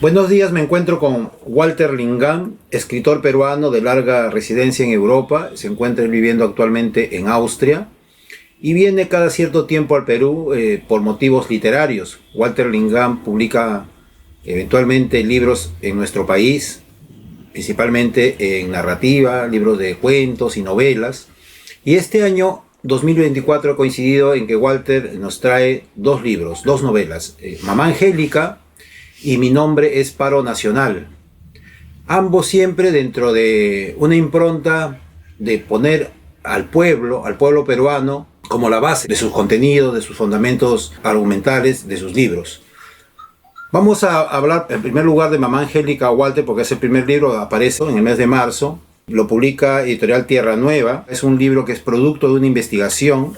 Buenos días, me encuentro con Walter Lingam, escritor peruano de larga residencia en Europa. Se encuentra viviendo actualmente en Austria y viene cada cierto tiempo al Perú por motivos literarios. Walter Lingam publica eventualmente libros en nuestro país, principalmente en narrativa, libros de cuentos y novelas. Y este año 2024 ha coincidido en que Walter nos trae dos libros, dos novelas, Mamá Angélica y Mi nombre es Paro Nacional. Ambos siempre dentro de una impronta de poner al pueblo peruano, como la base de sus contenidos, de sus fundamentos argumentales, de sus libros. Vamos a hablar en primer lugar de Mamá Angélica, Walter, porque es el primer libro, aparece en el mes de marzo. Lo publica Editorial Tierra Nueva. Es un libro que es producto de una investigación.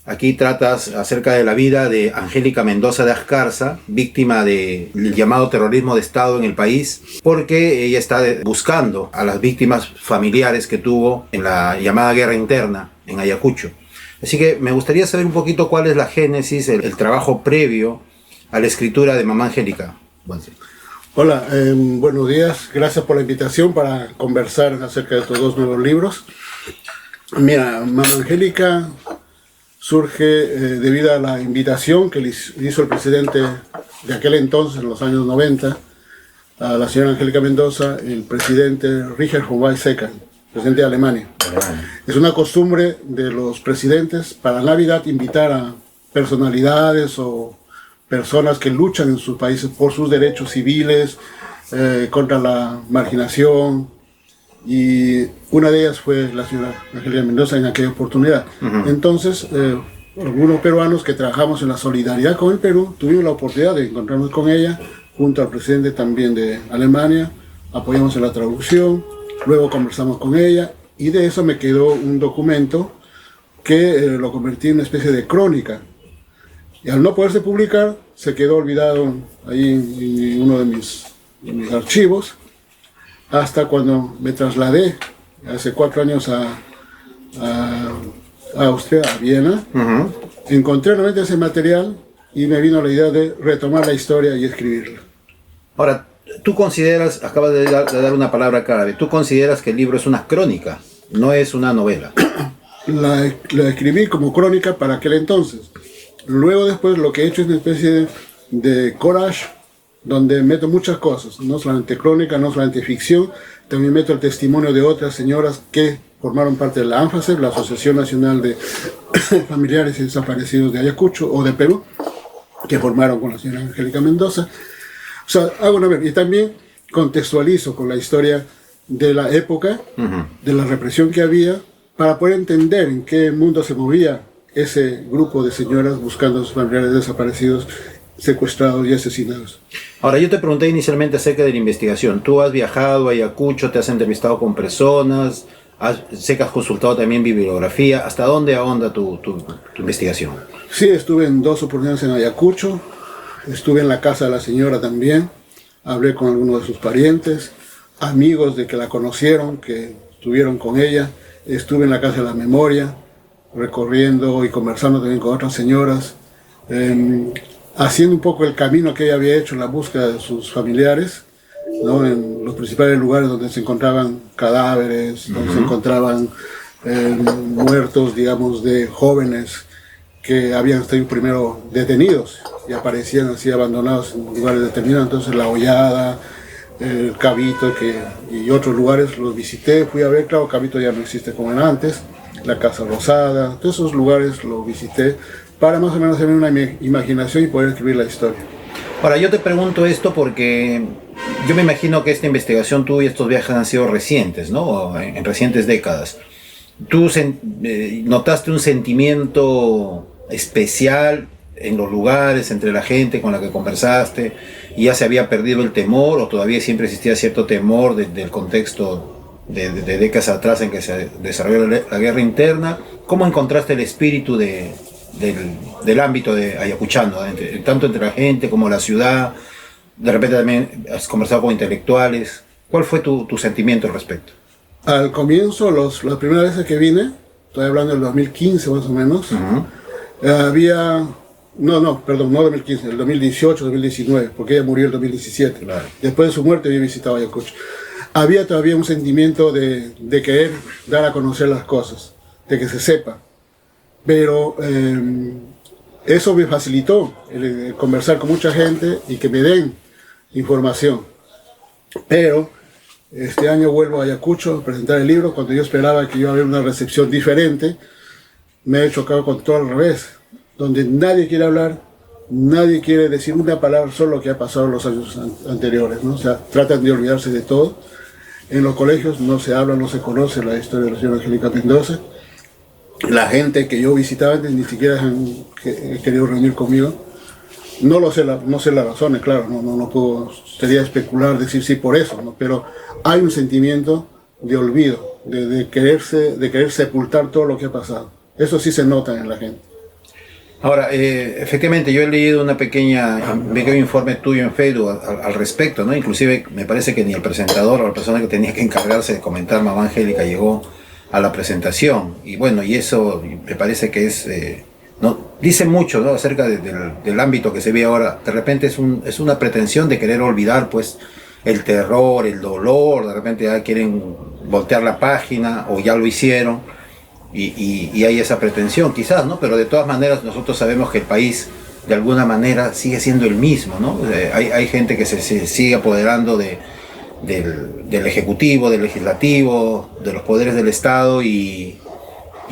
Aquí tratas acerca de la vida de Angélica Mendoza de Ascarza, víctima del llamado terrorismo de Estado en el país, porque ella está buscando a las víctimas familiares que tuvo en la llamada guerra interna en Ayacucho. Así que me gustaría saber un poquito cuál es la génesis, el trabajo previo a la escritura de Mamá Angélica. Hola, buenos días. Gracias por la invitación para conversar acerca de estos dos nuevos libros. Mira, Mamá Angélica surge debido a la invitación que le hizo el presidente de aquel entonces, en los años 90, a la señora Angélica Mendoza, el presidente Richard von Weizsäcker, presidente de Alemania. Es una costumbre de los presidentes para Navidad invitar a personalidades o personas que luchan en sus países por sus derechos civiles, contra la marginación, y una de ellas fue la señora Angélica Mendoza en aquella oportunidad. Entonces, algunos peruanos que trabajamos en la solidaridad con el Perú, tuvimos la oportunidad de encontrarnos con ella, junto al presidente también de Alemania, apoyamos en la traducción, luego conversamos con ella, y de eso me quedó un documento que lo convertí en una especie de crónica. Y al no poderse publicar, se quedó olvidado ahí en uno de mis archivos, hasta cuando me trasladé hace 4 años a Austria, a Viena. Encontré nuevamente ese material y me vino la idea de retomar la historia y escribirla. Ahora, tú consideras, acabas de dar una palabra clave, tú consideras que el libro es una crónica, no es una novela. La escribí como crónica para aquel entonces. Luego después lo que he hecho es una especie de collage, donde meto muchas cosas, no solamente crónica, no solamente ficción, también meto el testimonio de otras señoras que formaron parte de la ANFACEP, la Asociación Nacional de Familiares y Desaparecidos de Ayacucho o de Perú, que formaron con la señora Angélica Mendoza. O sea, hago una vez, y también contextualizo con la historia de la época, de la represión que había, para poder entender en qué mundo se movía ese grupo de señoras buscando a sus familiares desaparecidos, secuestrados y asesinados. Ahora, yo te pregunté inicialmente acerca de la investigación. Tú has viajado a Ayacucho, te has entrevistado con personas, sé que has consultado también bibliografía. ¿Hasta dónde ahonda tu investigación? Sí, estuve en 2 oportunidades en Ayacucho, estuve en la casa de la señora también, hablé con algunos de sus parientes, amigos de que la conocieron, que estuvieron con ella, estuve en la Casa de la Memoria, recorriendo y conversando también con otras señoras, haciendo un poco el camino que ella había hecho en la búsqueda de sus familiares, ¿no? En los principales lugares donde se encontraban cadáveres, donde se encontraban muertos, digamos, de jóvenes que habían estado primero detenidos y aparecían así abandonados en lugares determinados. Entonces La Hollada, el Cabito y otros lugares los visité, fui a ver. Claro, Cabito ya no existe como era antes, la Casa Rosada, todos esos lugares los visité, para más o menos tener una imaginación y poder escribir la historia. Ahora, yo te pregunto esto porque yo me imagino que esta investigación tú y estos viajes han sido recientes, ¿no? En recientes décadas. ¿Tú notaste un sentimiento especial en los lugares, entre la gente con la que conversaste, y ya se había perdido el temor, o todavía siempre existía cierto temor del contexto de décadas atrás en que se desarrolló la guerra interna? ¿Cómo encontraste el espíritu del ámbito de ayacuchano, tanto entre la gente como la ciudad? De repente también has conversado con intelectuales. ¿Cuál fue tu sentimiento al respecto? Al comienzo, las primeras veces que vine, estoy hablando del 2015 más o menos, había perdón, no 2015, el 2018, 2019, porque ella murió en el 2017. Claro. Después de su muerte había visitado Ayacucho. Había todavía un sentimiento de querer dar a conocer las cosas, de que se sepa. Pero eso me facilitó el conversar con mucha gente y que me den información. Pero este año vuelvo a Ayacucho a presentar el libro, cuando yo esperaba que iba a haber una recepción diferente. Me he chocado con todo al revés, donde nadie quiere hablar, nadie quiere decir una palabra sobre lo que ha pasado en los años anteriores, ¿no? O sea, tratan de olvidarse de todo. En los colegios no se habla, no se conoce la historia de la señora Angélica Mendoza. La gente que yo visitaba antes ni siquiera han querido reunir conmigo. No sé las razones, claro, no puedo, sería especular, decir sí por eso, ¿no? Pero hay un sentimiento de olvido, de querer sepultar todo lo que ha pasado. Eso sí se nota en la gente. Ahora, efectivamente, yo he leído un pequeño informe tuyo en Facebook al respecto, ¿no? Inclusive me parece que ni el presentador o la persona que tenía que encargarse de comentar Mamá Angélica llegó a la presentación. Y bueno, y eso me parece que es... ¿no? Dice mucho, ¿no? Acerca del ámbito que se ve ahora. De repente es una pretensión de querer olvidar, pues, el terror, el dolor. De repente ya quieren voltear la página o ya lo hicieron. Y hay esa pretensión quizás, ¿no? Pero de todas maneras nosotros sabemos que el país de alguna manera sigue siendo el mismo, ¿no? Hay gente que se sigue apoderando del Ejecutivo, del Legislativo, de los poderes del Estado y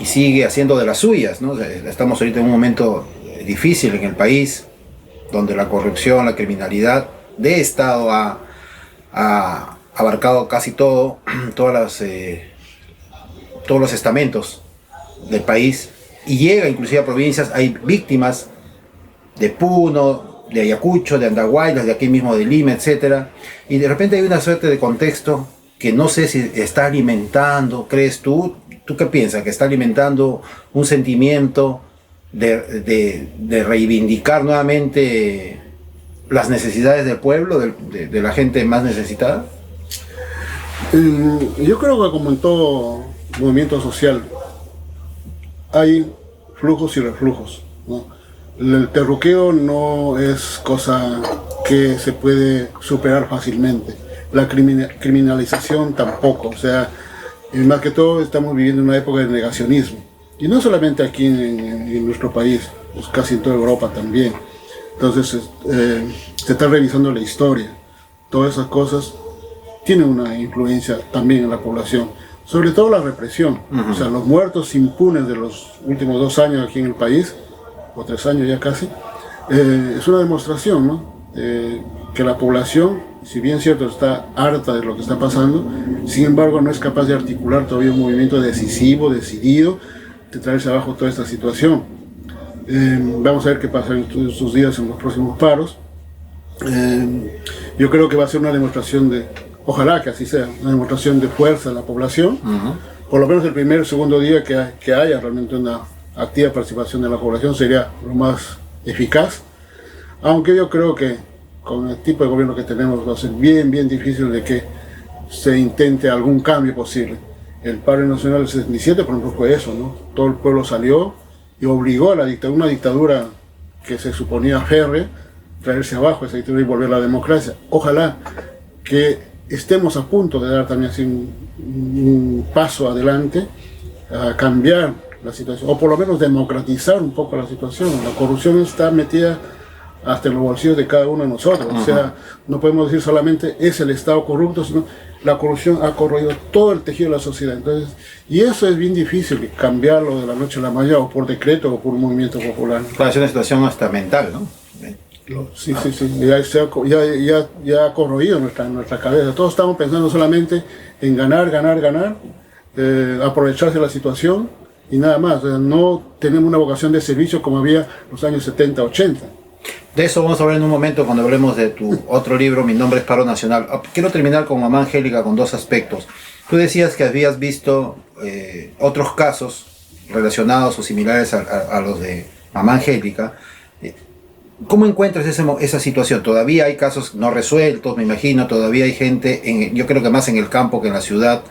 sigue haciendo de las suyas, ¿no? Estamos ahorita en un momento difícil en el país, donde la corrupción, la criminalidad de Estado ha abarcado casi todos los estamentos del país y llega inclusive a provincias. Hay víctimas de Puno, de Ayacucho, de Andahuaylas, de aquí mismo de Lima, etc. Y de repente hay una suerte de contexto que no sé si está alimentando, ¿crees tú? ¿Tú qué piensas? ¿Que está alimentando un sentimiento de reivindicar nuevamente las necesidades del pueblo, de la gente más necesitada? Yo creo que como en todo movimiento social hay flujos y reflujos, ¿no? El terruqueo no es cosa que se puede superar fácilmente. La criminalización tampoco. O sea, más que todo estamos viviendo una época de negacionismo. Y no solamente aquí en nuestro país, pues casi en toda Europa también. Entonces se está revisando la historia. Todas esas cosas tienen una influencia también en la población. Sobre todo la represión. O sea, los muertos impunes de los últimos 2 años aquí en el país, o 3 años ya casi, es una demostración, ¿no? Que la población, si bien cierto está harta de lo que está pasando, sin embargo no es capaz de articular todavía un movimiento decisivo, decidido, de traerse abajo toda esta situación. Vamos a ver qué pasa en estos días, en los próximos paros. Yo creo que va a ser una demostración ojalá que así sea, una demostración de fuerza de la población. Por lo menos el primer, segundo día que haya realmente una activa participación de la población sería lo más eficaz, aunque yo creo que con el tipo de gobierno que tenemos va a ser bien difícil de que se intente algún cambio posible. El paro nacional del 77, por ejemplo, fue eso, ¿no? Todo el pueblo salió y obligó a una dictadura que se suponía férrea, traerse abajo esa dictadura y volver a la democracia. Ojalá que estemos a punto de dar también así un paso adelante a cambiar la situación, o por lo menos democratizar un poco la situación. La corrupción está metida hasta en los bolsillos de cada uno de nosotros. O sea, no podemos decir solamente es el Estado corrupto, sino la corrupción ha corroído todo el tejido de la sociedad. Entonces, y eso es bien difícil cambiarlo de la noche a la mañana, o por decreto o por un movimiento popular. Claro, es una situación hasta mental, ¿no? Sí. Ya ha corroído nuestra cabeza. Todos estamos pensando solamente en ganar, aprovecharse de la situación y nada más. O sea, no tenemos una vocación de servicio como había en los años 70, 80. De eso vamos a hablar en un momento cuando hablemos de tu otro libro, Mi nombre es Paro Nacional. Quiero terminar con Mamá Angélica con 2 aspectos. Tú decías que habías visto otros casos relacionados o similares a los de Mamá Angélica. ¿Cómo encuentras esa situación? Todavía hay casos no resueltos, me imagino, todavía hay gente, yo creo que más en el campo que en la ciudad,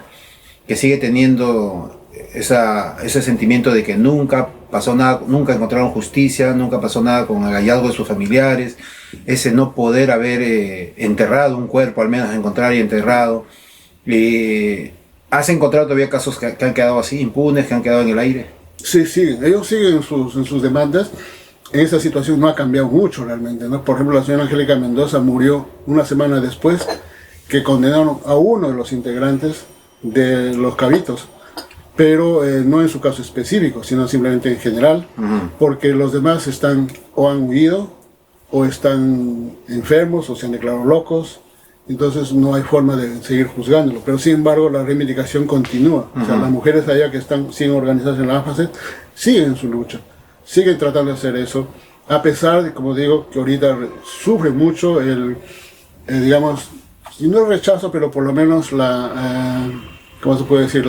que sigue teniendo ese sentimiento de que nunca pasó nada, nunca encontraron justicia, nunca pasó nada con el hallazgo de sus familiares, ese no poder haber enterrado un cuerpo, al menos encontrar y enterrado. ¿Has encontrado todavía casos que han quedado así, impunes, que han quedado en el aire? Sí, sí, ellos siguen en sus demandas. Esa situación no ha cambiado mucho realmente, ¿no? Por ejemplo, la señora Angélica Mendoza murió una semana después que condenaron a uno de los integrantes de los Cabitos, pero no en su caso específico, sino simplemente en general, porque los demás están o han huido, o están enfermos, o se han declarado locos, entonces no hay forma de seguir juzgándolo. Pero sin embargo la reivindicación continúa. O sea, las mujeres allá que siguen organizadas en la AFACET siguen su lucha, siguen tratando de hacer eso, a pesar de, como digo, que ahorita sufre mucho digamos, si no el rechazo, pero por lo menos ¿cómo se puede decir?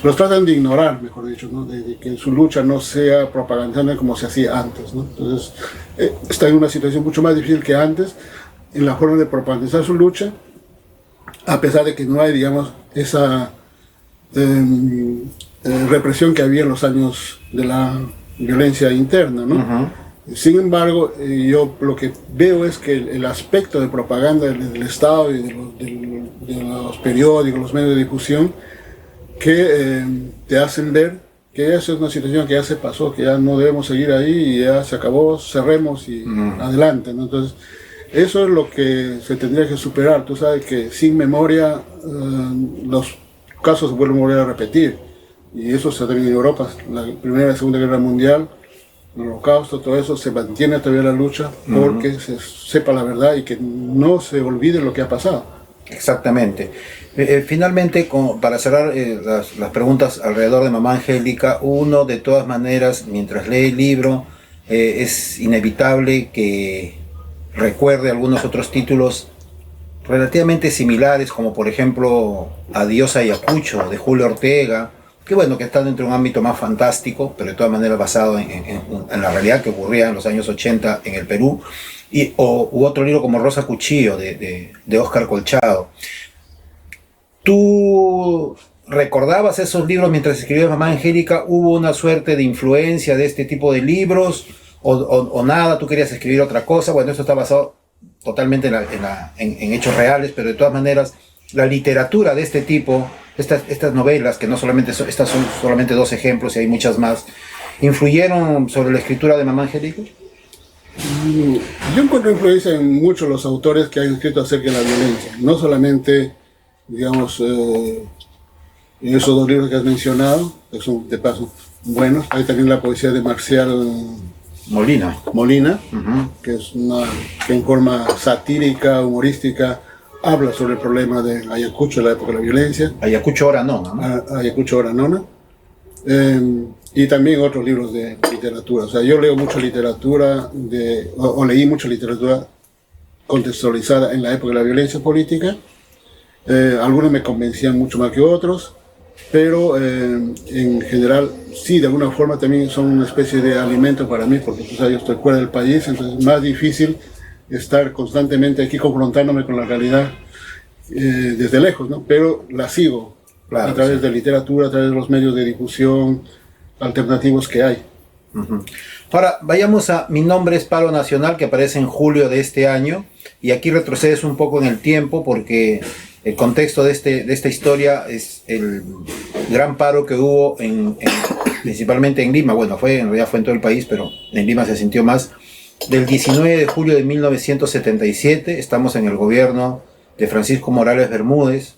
Los tratan de ignorar, mejor dicho, ¿no? De que su lucha no sea propagandizada como se hacía antes, ¿no? Entonces, está en una situación mucho más difícil que antes en la forma de propagandizar su lucha, a pesar de que no hay, digamos, esa represión que había en los años de la violencia interna, ¿no? Sin embargo, yo lo que veo es que el aspecto de propaganda del Estado y de los periódicos, los medios de difusión, que te hacen ver que esa es una situación que ya se pasó, que ya no debemos seguir ahí y ya se acabó, cerremos y adelante, ¿no? Entonces, eso es lo que se tendría que superar. Tú sabes que sin memoria los casos se vuelven a volver a repetir, y eso se ha tenido en Europa, la Primera y Segunda Guerra Mundial, el Holocausto, todo eso, se mantiene todavía la lucha porque se sepa la verdad y que no se olvide lo que ha pasado. Exactamente. Finalmente, para cerrar las preguntas alrededor de Mamá Angélica, uno de todas maneras, mientras lee el libro, es inevitable que recuerde algunos otros títulos relativamente similares, como por ejemplo Adiós Ayacucho, de Julio Ortega, que bueno, que está dentro de un ámbito más fantástico, pero de todas maneras basado en la realidad que ocurría en los años 80 en el Perú, u otro libro como Rosa Cuchillo, de Óscar Colchado. ¿Tú recordabas esos libros mientras escribías Mamá Angélica? ¿Hubo una suerte de influencia de este tipo de libros o nada? ¿Tú querías escribir otra cosa? Bueno, esto está basado totalmente en hechos reales, pero de todas maneras la literatura de este tipo, estas novelas, que no solamente estas son solamente dos ejemplos y hay muchas más, ¿influyeron sobre la escritura de Mamá Angélica? Yo encuentro influencia en muchos los autores que han escrito acerca de la violencia, no solamente, digamos, esos dos libros que has mencionado, que son de paso buenos. Hay también la poesía de Marcial Molina, que es que en forma satírica, humorística, habla sobre el problema de Ayacucho, de la época de la violencia. Ayacucho Hora Nona, ¿no? Ayacucho Hora Nona. Y también otros libros de literatura. O sea, yo leo mucha literatura, leí mucha literatura contextualizada en la época de la violencia política. Algunos me convencían mucho más que otros, pero en general, sí, de alguna forma también son una especie de alimento para mí, porque pues, yo estoy fuera del país, entonces es más difícil estar constantemente aquí confrontándome con la realidad desde lejos, ¿no? Pero la sigo, claro, a través de literatura, a través de los medios de difusión alternativos que hay. Ahora, vayamos a Mi nombre es Paro Nacional, que aparece en julio de este año, y aquí retrocedes un poco en el tiempo, porque el contexto de esta historia es el gran paro que hubo principalmente en Lima. Bueno, en realidad fue en todo el país, pero en Lima se sintió más. Del 19 de julio de 1977, estamos en el gobierno de Francisco Morales Bermúdez,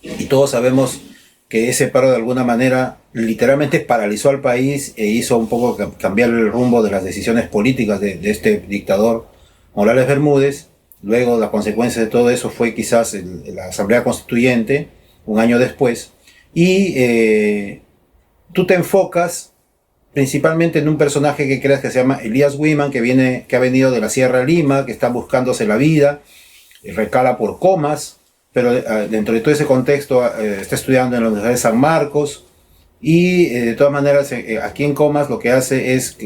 y todos sabemos que ese paro de alguna manera literalmente paralizó al país e hizo un poco cambiar el rumbo de las decisiones políticas de este dictador Morales Bermúdez. Luego la consecuencia de todo eso fue quizás la Asamblea Constituyente, un año después, y tú te enfocas principalmente en un personaje que creas que se llama Elías Wiman, que ha venido de la Sierra de Lima, que está buscándose la vida, recala por Comas, pero dentro de todo ese contexto está estudiando en la Universidad de San Marcos, y de todas maneras aquí en Comas lo que hace es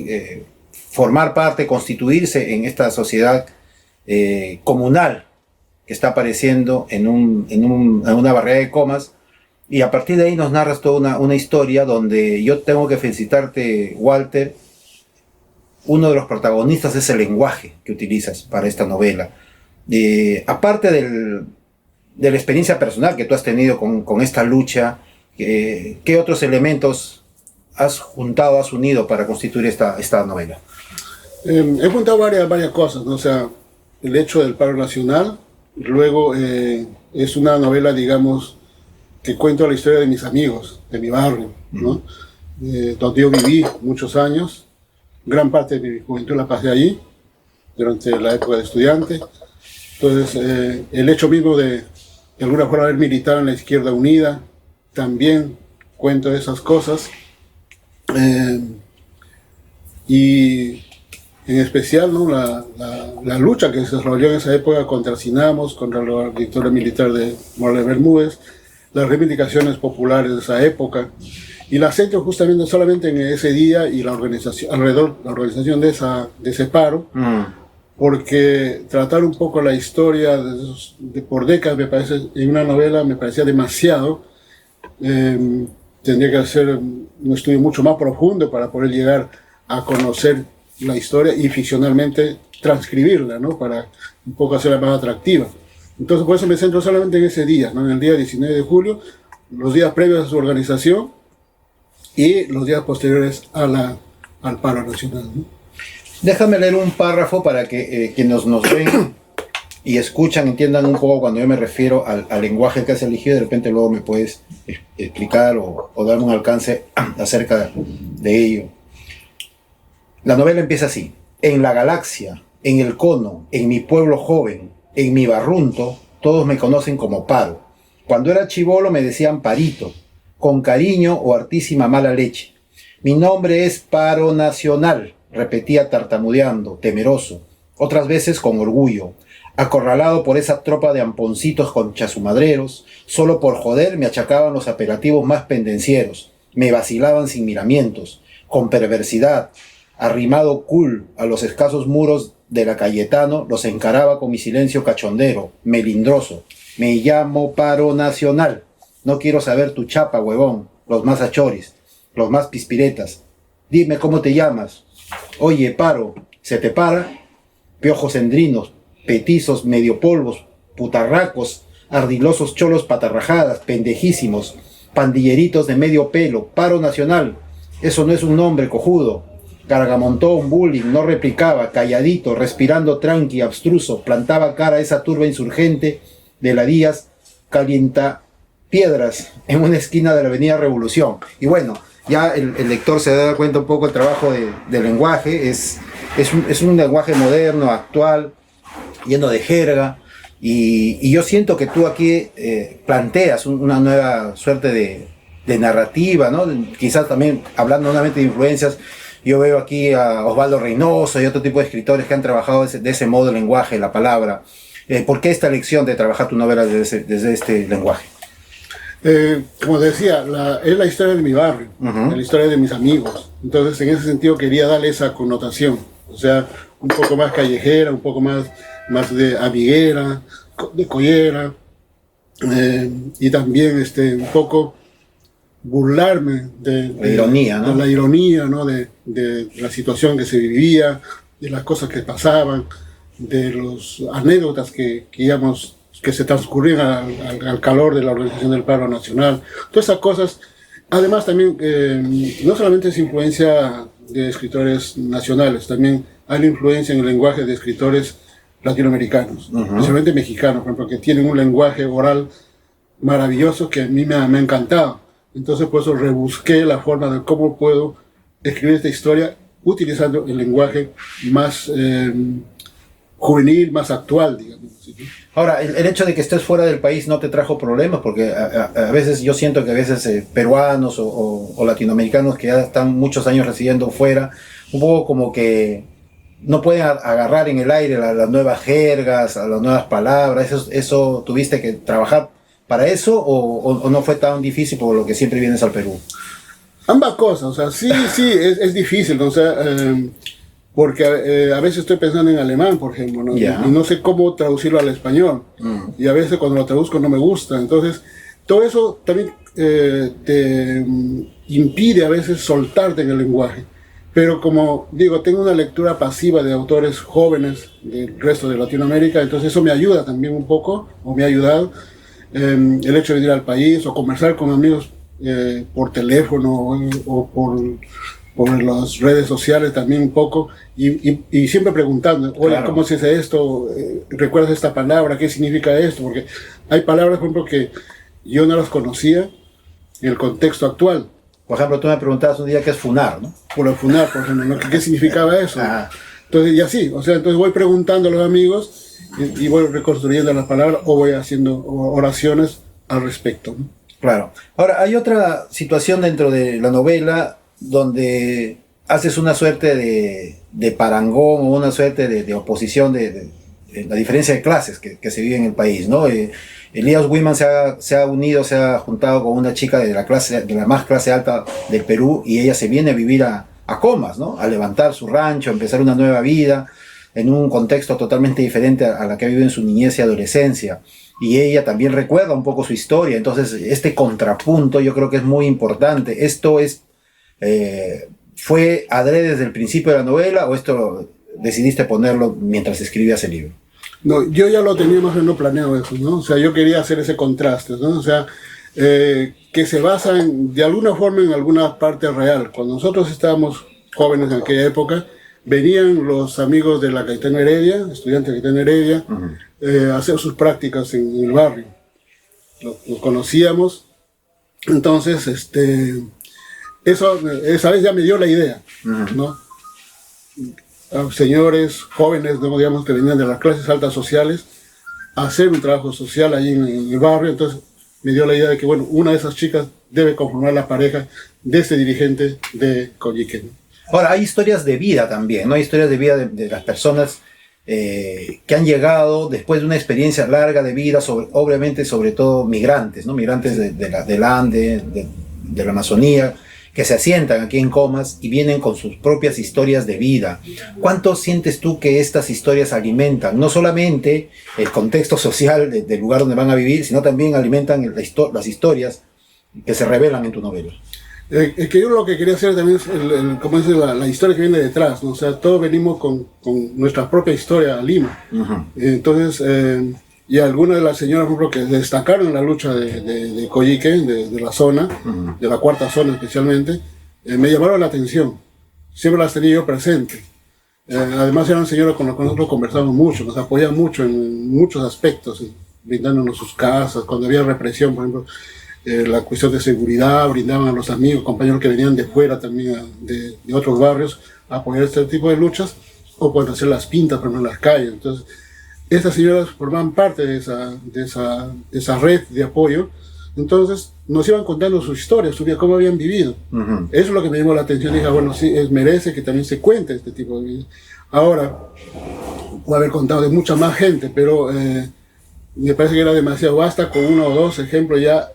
formar parte, constituirse en esta sociedad comunal que está apareciendo en una barriada de Comas, y a partir de ahí nos narras toda una historia donde yo tengo que felicitarte, Walter. Uno de los protagonistas es el lenguaje que utilizas para esta novela. Aparte de la experiencia personal que tú has tenido con esta lucha, ¿qué otros elementos has juntado, has unido para constituir esta novela? He juntado varias cosas, ¿no? O sea, el hecho del paro nacional, luego es una novela, digamos, que cuento la historia de mis amigos, de mi barrio, ¿no? Donde yo viví muchos años, gran parte de mi juventud la pasé allí, durante la época de estudiante. Entonces, el hecho mismo de alguna forma haber militado en la Izquierda Unida, también cuento esas cosas. Y en especial, ¿no? la lucha que se desarrolló en esa época contra Sinamos, contra la dictadura militar de Morales Bermúdez, las reivindicaciones populares de esa época, y la centro justamente solamente en ese día y la organización, alrededor la organización de ese paro, porque tratar un poco la historia por décadas, me parece, en una novela me parecía demasiado. Tendría que hacer un estudio mucho más profundo para poder llegar a conocer la historia y ficcionalmente transcribirla, ¿no? Para un poco hacerla más atractiva. Entonces por eso me centro solamente en ese día, ¿no? En el día 19 de julio, los días previos a su organización y los días posteriores al paro nacional, ¿no? Déjame leer un párrafo para que quienes nos ven y escuchan entiendan un poco cuando yo me refiero al lenguaje que has elegido. De repente luego me puedes explicar o darme un alcance acerca de ello. La novela empieza así: en la galaxia, en el cono, en mi pueblo joven, en mi barrunto, todos me conocen como Paro. Cuando era chibolo me decían Parito, con cariño o hartísima mala leche. Mi nombre es Paro Nacional, repetía tartamudeando, temeroso, otras veces con orgullo, acorralado por esa tropa de amponcitos conchasumadreros. Solo por joder me achacaban los apelativos más pendencieros, me vacilaban sin miramientos, con perversidad, arrimado cool a los escasos muros de la Cayetano, los encaraba con mi silencio cachondero, melindroso. Me llamo Paro Nacional, no quiero saber tu chapa, huevón, los más achoris, los más pispiretas. Dime cómo te llamas. Oye, Paro, ¿se te para? Piojos endrinos, petizos, medio polvos, putarracos, ardilosos cholos patarrajadas, pendejísimos, pandilleritos de medio pelo, Paro Nacional. Eso no es un nombre, cojudo. Cargamontón, bullying, no replicaba, calladito, respirando tranqui, abstruso, plantaba cara a esa turba insurgente de la Díaz Calienta Piedras en una esquina de la avenida Revolución. Y bueno, ya el lector se da cuenta un poco el trabajo de lenguaje. Es un lenguaje moderno, actual, lleno de jerga, y yo siento que tú aquí planteas una nueva suerte de narrativa, ¿no? Quizás también, hablando nuevamente de influencias, yo veo aquí a Osvaldo Reynoso y otro tipo de escritores que han trabajado de ese modo el lenguaje, la palabra. ¿Por qué esta elección de trabajar tu novela desde este lenguaje? Como decía, es la historia de mi barrio, la historia de mis amigos. Entonces, en ese sentido quería darle esa connotación. O sea, un poco más callejera, un poco más de amiguera, de collera, y también un poco burlarme de la ironía, ¿no? De la ironía, ¿no? De la situación que se vivía, de las cosas que pasaban, de las anécdotas que se transcurrían al calor de la organización del paro nacional. Todas esas cosas. Además también, no solamente es influencia de escritores nacionales, también hay la influencia en el lenguaje de escritores latinoamericanos, especialmente mexicanos, por ejemplo, que tienen un lenguaje oral maravilloso que a mí me ha encantado. Entonces por eso rebusqué la forma de cómo puedo escribir esta historia utilizando el lenguaje más juvenil, más actual, digamos. Ahora, el hecho de que estés fuera del país no te trajo problemas, porque a veces yo siento que a veces peruanos o latinoamericanos que ya están muchos años residiendo fuera, un poco como que no pueden agarrar en el aire las nuevas jergas, las nuevas palabras. ¿Eso tuviste que trabajar para eso o no fue tan difícil por lo que siempre vienes al Perú? Ambas cosas, o sea, sí, es difícil, o sea, porque a veces estoy pensando en alemán, por ejemplo, ¿no? Yeah. Y no sé cómo traducirlo al español, y a veces cuando lo traduzco no me gusta. Entonces todo eso también te impide a veces soltarte en el lenguaje. Pero como digo, tengo una lectura pasiva de autores jóvenes del resto de Latinoamérica, entonces eso me ayuda también un poco, o me ha ayudado. El hecho de ir al país o conversar con amigos por teléfono o por las redes sociales también un poco, y siempre preguntando, oye, claro, ¿cómo se dice esto? ¿Recuerdas esta palabra? ¿Qué significa esto? Porque hay palabras, por ejemplo, que yo no las conocía en el contexto actual. Por ejemplo, tú me preguntabas un día qué es funar, ¿no? Por el funar, por ejemplo, ¿no? ¿Qué significaba eso? Entonces, y así, o sea, entonces voy preguntando a los amigos y voy reconstruyendo las palabras o voy haciendo oraciones al respecto, ¿no? Claro. Ahora, hay otra situación dentro de la novela donde haces una suerte de parangón o una suerte de oposición de la diferencia de clases que se vive en el país, ¿no? Elías Wiman se ha unido, se ha juntado con una chica de la más clase alta del Perú, y ella se viene a vivir a Comas, ¿no? A levantar su rancho, a empezar una nueva vida en un contexto totalmente diferente a la que ha vivido en su niñez y adolescencia. Y ella también recuerda un poco su historia. Entonces, este contrapunto yo creo que es muy importante. ¿Esto fue adrede desde el principio de la novela, o esto decidiste ponerlo mientras escribías el libro? No, yo ya lo tenía más o menos planeado eso, ¿no? O sea, yo quería hacer ese contraste, ¿no? O sea, que se basa de alguna forma en alguna parte real. Cuando nosotros estábamos jóvenes en aquella época, venían los amigos de la Cayetano Heredia, estudiantes de Cayetano Heredia, a hacer sus prácticas en el barrio. Los conocíamos, entonces, eso esa vez ya me dio la idea, ¿no? Señores jóvenes, ¿no? Digamos, que venían de las clases altas sociales, a hacer un trabajo social ahí en el barrio. Entonces me dio la idea de que, bueno, una de esas chicas debe conformar la pareja de este dirigente de Coyique, ¿no? Ahora, hay historias de vida también, ¿no? Hay historias de vida de las personas que han llegado después de una experiencia larga de vida, obviamente sobre todo migrantes, ¿no? Migrantes del Ande, de la Amazonía, que se asientan aquí en Comas y vienen con sus propias historias de vida. ¿Cuánto sientes tú que estas historias alimentan no solamente el contexto social del lugar donde van a vivir, sino también alimentan las historias que se revelan en tu novela? Que yo lo que quería hacer también es como dice, la historia que viene detrás, ¿no? O sea, todos venimos con nuestra propia historia a Lima. Entonces, y algunas de las señoras, por ejemplo, que destacaron en la lucha de Coyique, de la zona, de la cuarta zona especialmente, me llamaron la atención. Siempre las tenía yo presente. Además eran señoras con las que nosotros conversamos mucho, nos apoyaban mucho en muchos aspectos, brindándonos sus casas, cuando había represión, por ejemplo, la cuestión de seguridad, brindaban a los amigos, compañeros que venían de fuera también, de otros barrios, a apoyar este tipo de luchas, o cuando hacer las pintas, por ejemplo, en las calles. Entonces, estas señoras formaban parte de esa red de apoyo. Entonces nos iban contando sus historias, su vida, cómo habían vivido. Eso es lo que me llamó la atención. Dije, bueno, sí, merece que también se cuente este tipo de vida. Ahora, puedo haber contado de mucha más gente, pero me parece que era demasiado. Basta con uno o dos ejemplos, ya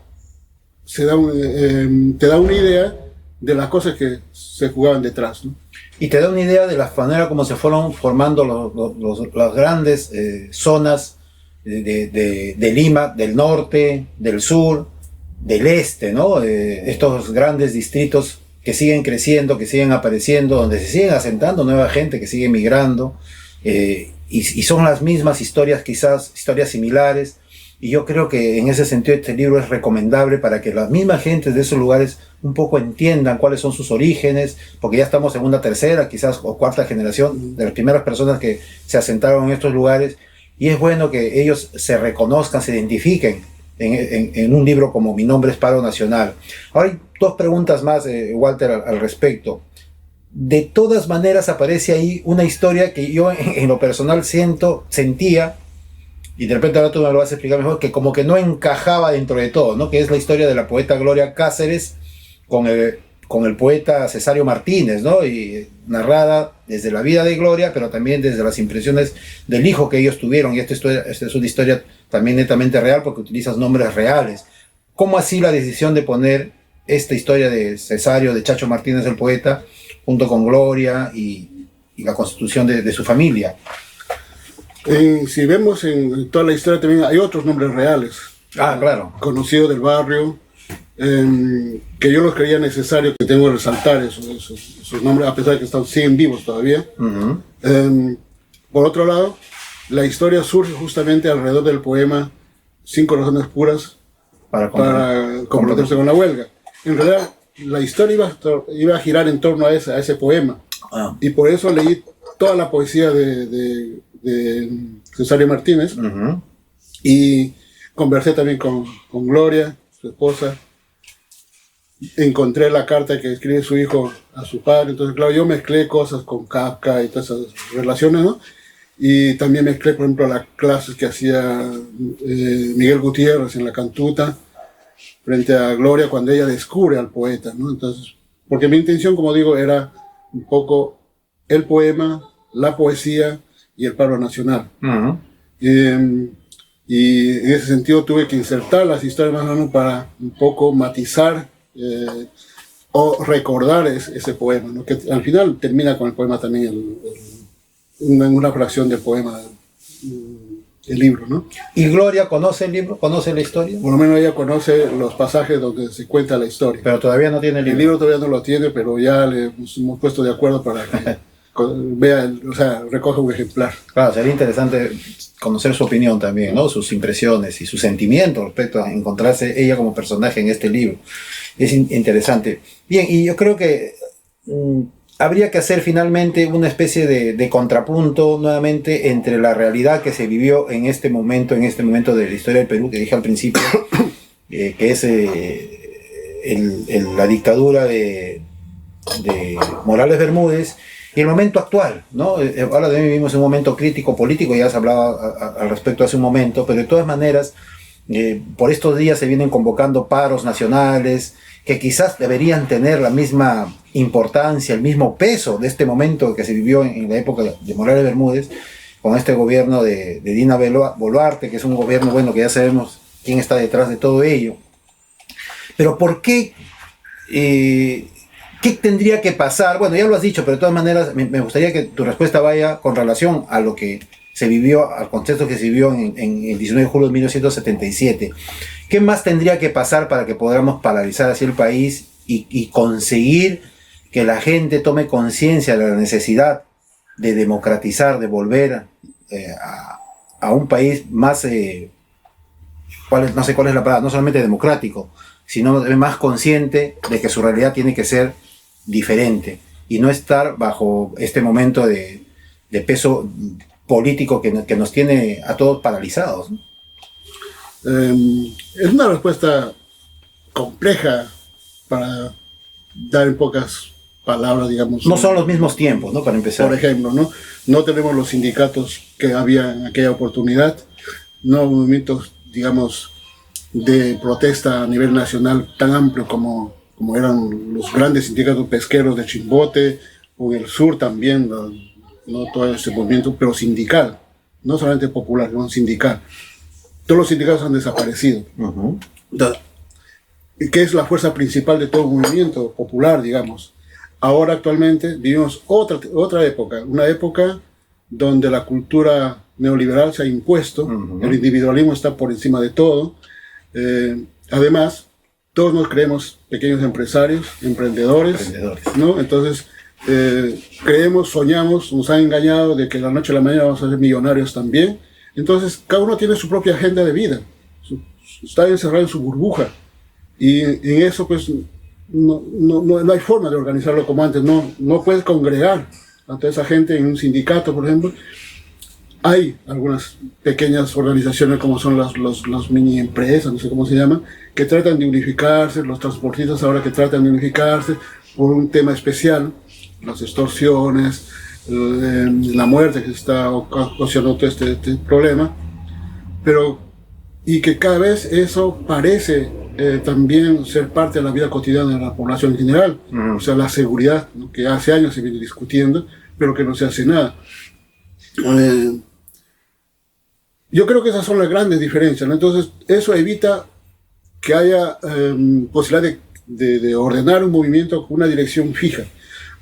te da una idea de las cosas que se jugaban detrás, ¿no? Y te da una idea de la manera como se fueron formando las grandes zonas de Lima, del norte, del sur, del este, ¿no? Estos grandes distritos que siguen creciendo, que siguen apareciendo, donde se siguen asentando nueva gente que sigue migrando, y son las mismas historias, quizás historias similares. Y yo creo que en ese sentido este libro es recomendable para que las mismas gentes de esos lugares un poco entiendan cuáles son sus orígenes, porque ya estamos en una tercera, quizás, o cuarta generación de las primeras personas que se asentaron en estos lugares, y es bueno que ellos se reconozcan, se identifiquen en un libro como Mi nombre es Paro Nacional. Ahora hay dos preguntas más, Walter, al respecto. De todas maneras aparece ahí una historia que yo en lo personal sentía, y de repente ahora tú me lo vas a explicar mejor, que como que no encajaba dentro de todo, ¿no? Que es la historia de la poeta Gloria Cáceres con el poeta Cesario Martínez, ¿no? Y narrada desde la vida de Gloria, pero también desde las impresiones del hijo que ellos tuvieron. Y esta es una historia también netamente real porque utilizas nombres reales. ¿Cómo así la decisión de poner esta historia de Cesario, de Chacho Martínez el poeta, junto con Gloria y la constitución de su familia? Si vemos en toda la historia también hay otros nombres reales. Claro. Conocidos del barrio, que yo los creía necesario, que tengo que resaltar esos nombres, a pesar de que siguen vivos todavía. Por otro lado, la historia surge justamente alrededor del poema 5 razones puras para comprometerse con la huelga. En realidad, la historia iba a girar en torno a ese poema. Y por eso leí toda la poesía de Cesario Martínez. Y conversé también con Gloria, su esposa. Encontré la carta que escribe su hijo a su padre. Entonces, claro, yo mezclé cosas con Kafka y todas esas relaciones, ¿no? Y también mezclé, por ejemplo, las clases que hacía Miguel Gutiérrez en la Cantuta frente a Gloria cuando ella descubre al poeta, ¿no? Entonces, porque mi intención, como digo, era un poco el poema, la poesía y el paro nacional. Y en ese sentido tuve que insertar las historias más o menos para un poco matizar o recordar ese poema, ¿no? Que al final termina con el poema también, en una fracción del poema, el libro, ¿no? ¿Y Gloria conoce el libro? ¿Conoce la historia? Por lo menos ella conoce los pasajes donde se cuenta la historia. Pero todavía no tiene el libro. El libro todavía no lo tiene, pero ya nos hemos puesto de acuerdo para que vea, o sea, recoja un ejemplar. Claro, sería interesante conocer su opinión también, ¿no? Sus impresiones y sus sentimientos respecto a encontrarse ella como personaje en este libro. Es interesante. Bien, y yo creo que habría que hacer finalmente una especie de contrapunto nuevamente entre la realidad que se vivió en este momento de la historia del Perú, que dije al principio, que es la dictadura de Morales Bermúdez, y el momento actual, ¿no? Ahora también vivimos un momento crítico político, ya se hablaba al respecto hace un momento, pero de todas maneras, por estos días se vienen convocando paros nacionales que quizás deberían tener la misma importancia, el mismo peso de este momento que se vivió en la época de Morales Bermúdez, con este gobierno de Dina Boluarte, que es un gobierno, bueno, que ya sabemos quién está detrás de todo ello. Pero ¿por qué? ¿Qué tendría que pasar? Bueno, ya lo has dicho, pero de todas maneras me gustaría que tu respuesta vaya con relación a lo que se vivió, al contexto que se vivió en el 19 de julio de 1977. ¿Qué más tendría que pasar para que podamos paralizar así el país y conseguir que la gente tome conciencia de la necesidad de democratizar, de volver a un país más, no sé cuál es la palabra, no solamente democrático, sino más consciente de que su realidad tiene que ser diferente y no estar bajo este momento de peso político que nos tiene a todos paralizados, ¿no? Es una respuesta compleja para dar en pocas palabras, digamos. No son los mismos tiempos, ¿no? Para empezar. Por ejemplo, no tenemos los sindicatos que había en aquella oportunidad, no movimientos, digamos, de protesta a nivel nacional tan amplio como eran los grandes sindicatos pesqueros de Chimbote, o en el sur también, no todo ese movimiento, pero sindical, no solamente popular, sino sindical. Todos los sindicatos han desaparecido. Que es la fuerza principal de todo movimiento popular, digamos. Ahora actualmente vivimos otra época, una época donde la cultura neoliberal se ha impuesto, el individualismo está por encima de todo. Además, todos nos creemos pequeños empresarios, emprendedores. ¿No? Entonces, creemos, soñamos, nos han engañado de que de la noche a la mañana vamos a ser millonarios también. Entonces, cada uno tiene su propia agenda de vida, está encerrado en su burbuja. Y en eso, pues, no hay forma de organizarlo como antes. No puedes congregar a toda esa gente en un sindicato, por ejemplo. Hay algunas pequeñas organizaciones como son las mini empresas, no sé cómo se llaman, que tratan de unificarse, los transportistas ahora que tratan de unificarse por un tema especial, las extorsiones, la muerte que está ocasionando todo este problema, y que cada vez eso parece también ser parte de la vida cotidiana de la población en general, o sea, la seguridad, ¿no? Que hace años se viene discutiendo, pero que no se hace nada. Yo creo que esas son las grandes diferencias, ¿no? Entonces, eso evita que haya posibilidad de ordenar un movimiento con una dirección fija.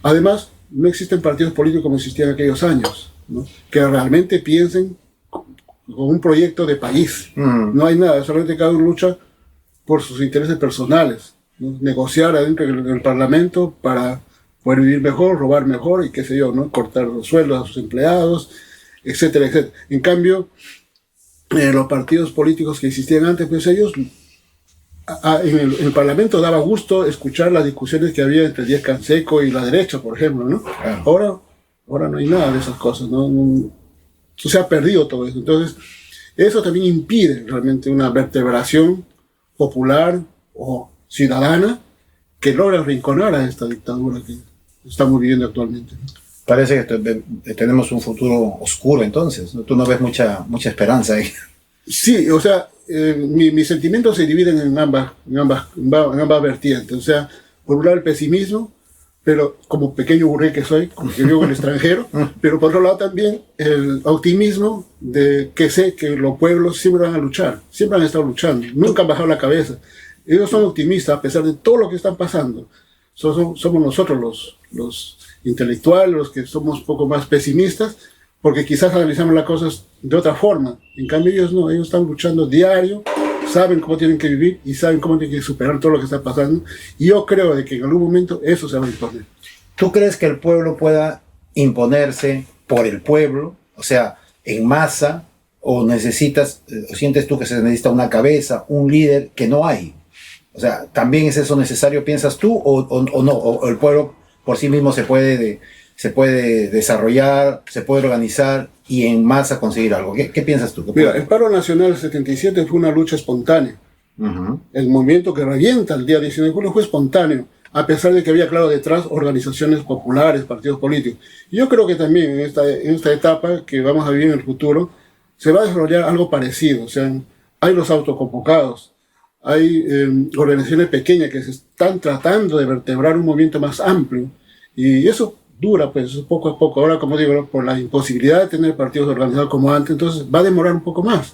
Además, no existen partidos políticos como existían en aquellos años, ¿no? Que realmente piensen con un proyecto de país. No hay nada, solamente cada uno lucha por sus intereses personales, ¿no? Negociar adentro del Parlamento para poder vivir mejor, robar mejor y qué sé yo, ¿no? Cortar los sueldos a sus empleados, etcétera, etcétera. En cambio, los partidos políticos que existían antes, pues ellos en el Parlamento daba gusto escuchar las discusiones que había entre Díaz Canseco y la derecha, por ejemplo, ¿no? Ahora no hay nada de esas cosas, ¿no? Se ha perdido todo eso. Entonces, eso también impide realmente una vertebración popular o ciudadana que logra arrinconar a esta dictadura que estamos viviendo actualmente. Parece que tenemos un futuro oscuro entonces, ¿no? Tú no ves mucha esperanza ahí. Sí, o sea, mis sentimientos se dividen en ambas vertientes. O sea, por un lado el pesimismo, pero como pequeño burgués que soy, como que vivo en el extranjero, pero por otro lado también el optimismo de que sé que los pueblos siempre van a luchar, siempre han estado luchando, nunca han bajado la cabeza. Ellos son optimistas a pesar de todo lo que están pasando. Somos nosotros los intelectuales, los que somos un poco más pesimistas, porque quizás analizamos las cosas de otra forma. En cambio ellos no, ellos están luchando diario, saben cómo tienen que vivir y saben cómo tienen que superar todo lo que está pasando. Y yo creo de que en algún momento eso se va a imponer. ¿Tú crees que el pueblo pueda imponerse por el pueblo, o sea, en masa, o necesitas, o sientes tú que se necesita una cabeza, un líder que no hay? O sea, ¿también es eso necesario, piensas tú, o no? ¿O el pueblo por sí mismo se puede desarrollar, se puede organizar y en masa conseguir algo? ¿Qué piensas tú? Mira, el paro nacional del 77 fue una lucha espontánea. El movimiento que revienta el día 19 de julio fue espontáneo, a pesar de que había, claro, detrás organizaciones populares, partidos políticos. Y yo creo que también en esta etapa que vamos a vivir en el futuro, se va a desarrollar algo parecido. O sea, hay los autoconvocados, hay organizaciones pequeñas que se están tratando de vertebrar un movimiento más amplio. Y eso dura, pues, poco a poco. Ahora, como digo, por la imposibilidad de tener partidos organizados como antes, entonces va a demorar un poco más.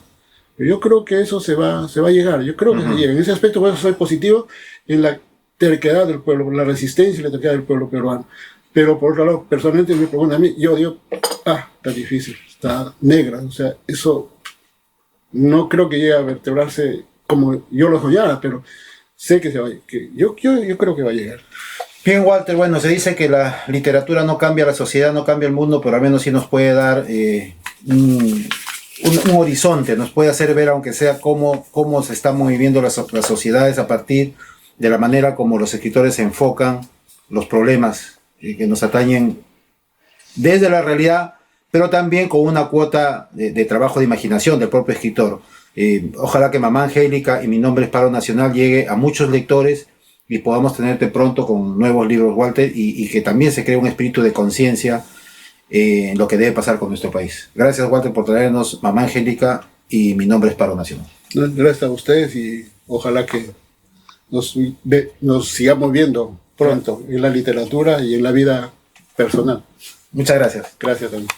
Pero yo creo que eso se va a llegar. Yo creo que se llega. En ese aspecto voy a ser positivo en la terquedad del pueblo, la resistencia y la terquedad del pueblo peruano. Pero por otro lado, personalmente me preguntan a mí, yo digo, está difícil, está negra. O sea, eso no creo que llegue a vertebrarse como yo lo soñara, pero sé que yo creo que va a llegar. Bien, Walter, bueno, se dice que la literatura no cambia la sociedad, no cambia el mundo, pero al menos sí nos puede dar un horizonte, nos puede hacer ver, aunque sea, cómo se están moviendo las sociedades a partir de la manera como los escritores enfocan los problemas que nos atañen desde la realidad, pero también con una cuota de trabajo de imaginación del propio escritor. Ojalá que Mamá Angélica y Mi nombre es Paro Nacional llegue a muchos lectores y podamos tenerte pronto con nuevos libros, Walter, y que también se cree un espíritu de conciencia en lo que debe pasar con nuestro país. Gracias, Walter, por traernos Mamá Angélica y Mi nombre es Paro Nacional. Gracias a ustedes y ojalá que nos sigamos viendo pronto en la literatura y en la vida personal. Muchas gracias. Gracias también.